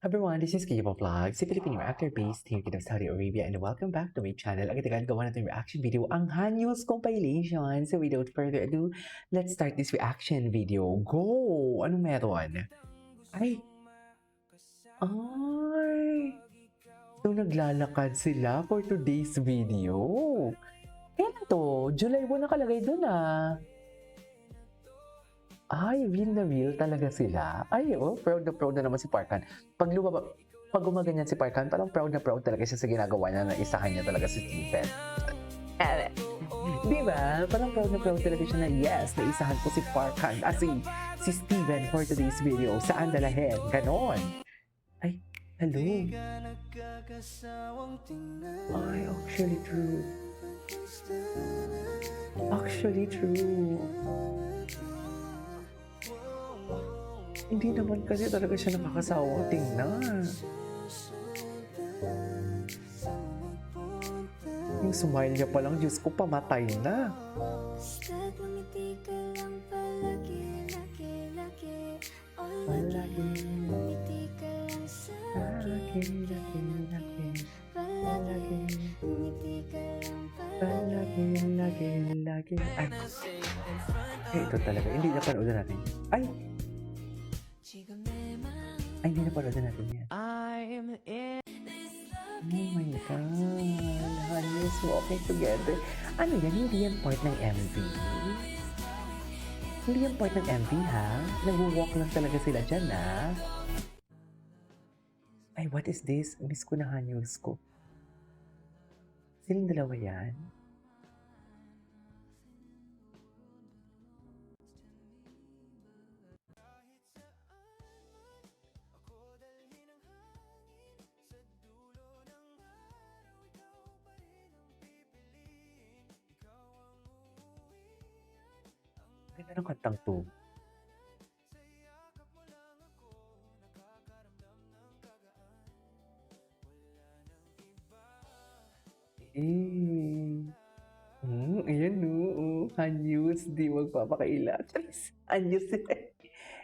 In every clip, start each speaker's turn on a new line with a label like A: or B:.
A: Everyone, this is Kiyo Vlog, si Filipino actor based here in Saudi Arabia, and welcome back to my channel. Agad-agad gawa natin reaction video ang Hanyul's compilation. So without further ado, let's start this reaction video. Go! Anong meron? Ay! Ay! So naglalakad sila for today's video. Kailan to? July 1 nakalagay dun ah. Ay, real na real talaga sila. Ay, oh, proud na naman si Parkan. Pag gumaganyan si Parkan, parang proud na proud talaga siya sa ginagawa niya na isahan niya talaga si Steven. Di ba? Parang proud na proud talaga siya na yes, naisahan ko si Parkan, si Steven for today's video. Saan dalahin? Ganon. Ay, hello. Ay, actually true. Actually true. Hindi naman kasi talaga siya nakakasawang tingnan. Yung smile niya palang, Diyos ko, pamatay na. Palagi. Ay, ito talaga. Hindi napanood natin. Ay, hindi napanood natin yan. Oh my God. Honey's walking together. Ano yan? Hindi yan part ng MV? Hindi yan part ng MV, ha? Nag-walk lang talaga sila dyan, ha? Ay, what is this? Miss ko na Hanyuls ko. Silang dalawa yan? Ganda ng kantang to. Ayan no. Hanyus, di magpapakaila. Hanyus,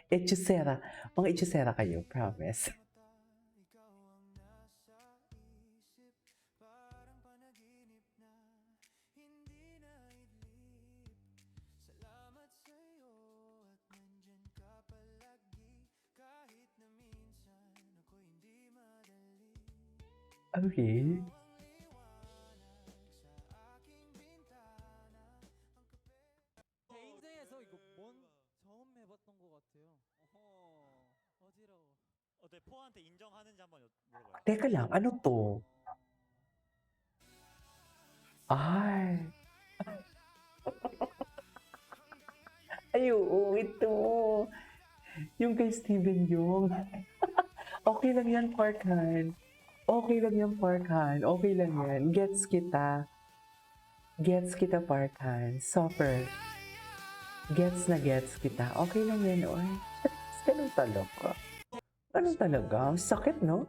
A: Echusera. Mga Echusera kayo, promise. Okay.
B: 제 인생에서 이거 처음 해봤던 것 같아요. 어지러워.
C: 어때 포한테 인정하는지 한번 물어봐요.
A: Teka lang, ano to? Ay. Ay, oo, ito. Yung kay Steven yung. Okay lang yan, Parkhan. Okay lang yan, Parkhan. Okay lang yan. Gets kita. Gets kita, Parkhan. Super. Gets kita. Okay lang yan, oy. Ganun talaga. Ganun talaga. Sakit, no?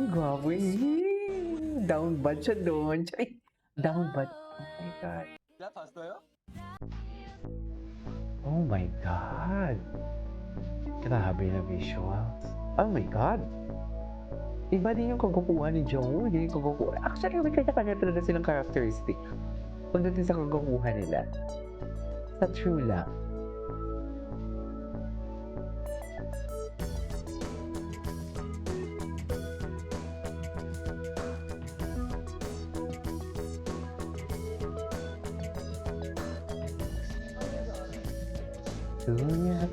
A: Grabe. Down bad siya doon. Ay, down bad. Oh my God.
B: 봤어요?
A: Oh my God. Grabe na visuals. Oh my God. Iba din yung kagkukuha ni Joe. Hindi yung kagkukuha. Actually, may kanya-kanya talaga silang characteristic. Pagdating sa kagkukuha nila. Sa true lang. Sunyak.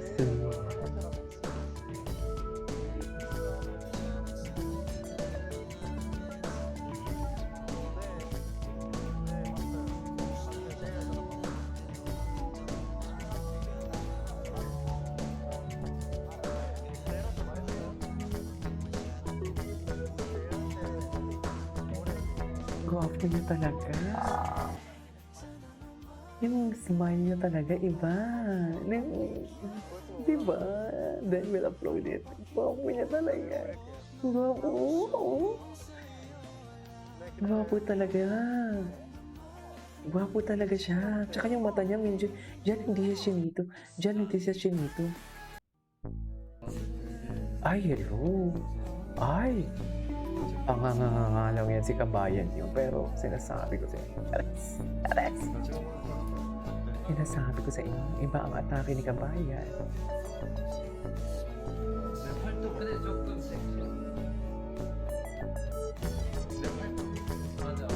A: Gwapo niya talaga. Yung smile niya talaga iba. ba? Then we'll upload it. Gwapo niya talaga. Gwapo. Gwapo talaga. Gwapo talaga siya. Tsaka yung mata niya, medyo, dyan hindi siya chinito. Dyan hindi siya chinito. Ay, hello. Ay. Pangangangalaw yan si kabayan niyo. Pero sinasabi ko sa inyo. Ares. Sinasabi ko sa inyo. Iba ang atake ni kabayan.
B: 팔뚝 근데 조금 섹시해. 내 팔뚝 맞아.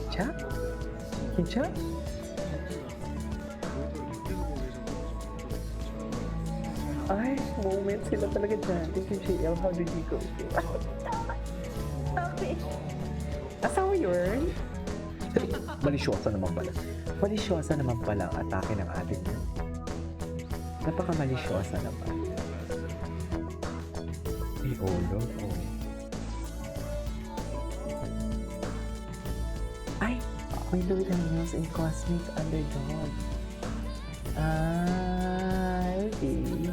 A: Kincha? Kincha? Ay, moment sila talaga dyan. Thank you, JL. How did you go? Okay. Asawa yun? Malisyosa naman pala. Malisyosa naman pala ang atake ng ating yun. Napaka-malisyosa naman. Ay, oh, Lord, oh. Ay, may Louis Daniels in Cosmic Underdog. Ay, okay.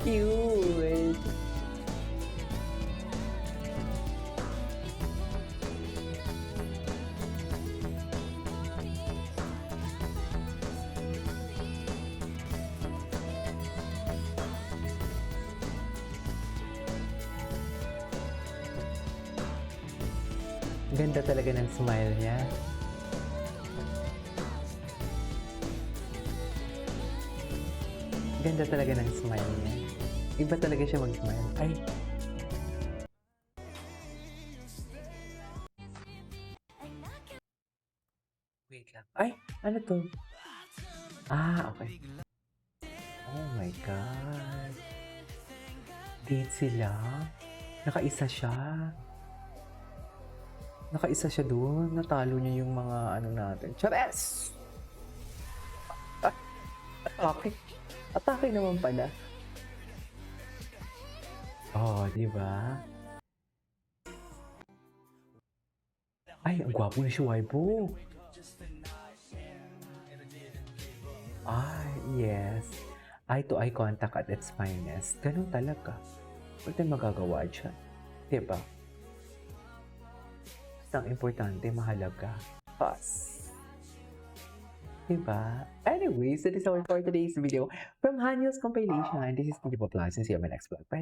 A: Cute. Ganda talaga ng smile niya. Ganda talaga ng smile niya. Iba talaga siya mag-smile. Ay. Wait lang. Ay, ano to? Ah, okay. Oh my God. Date sila. Nakaisa siya. Nakaisa siya doon. Natalo niya yung mga ano natin. Chares! Atake. Atake naman pala. Oh, di ba? Ay, ang gwapo na si Waibo. Ay, yes. Eye-to-eye contact at its finest. Ganun talaga. Huwag tayong magagawa dyan. Di ba? Ang importante, mahalaga. Us. Diba? Anyways, that is all for today's video from Hanyo's compilation. This is Tito Plus and see you on my next vlog. Bye!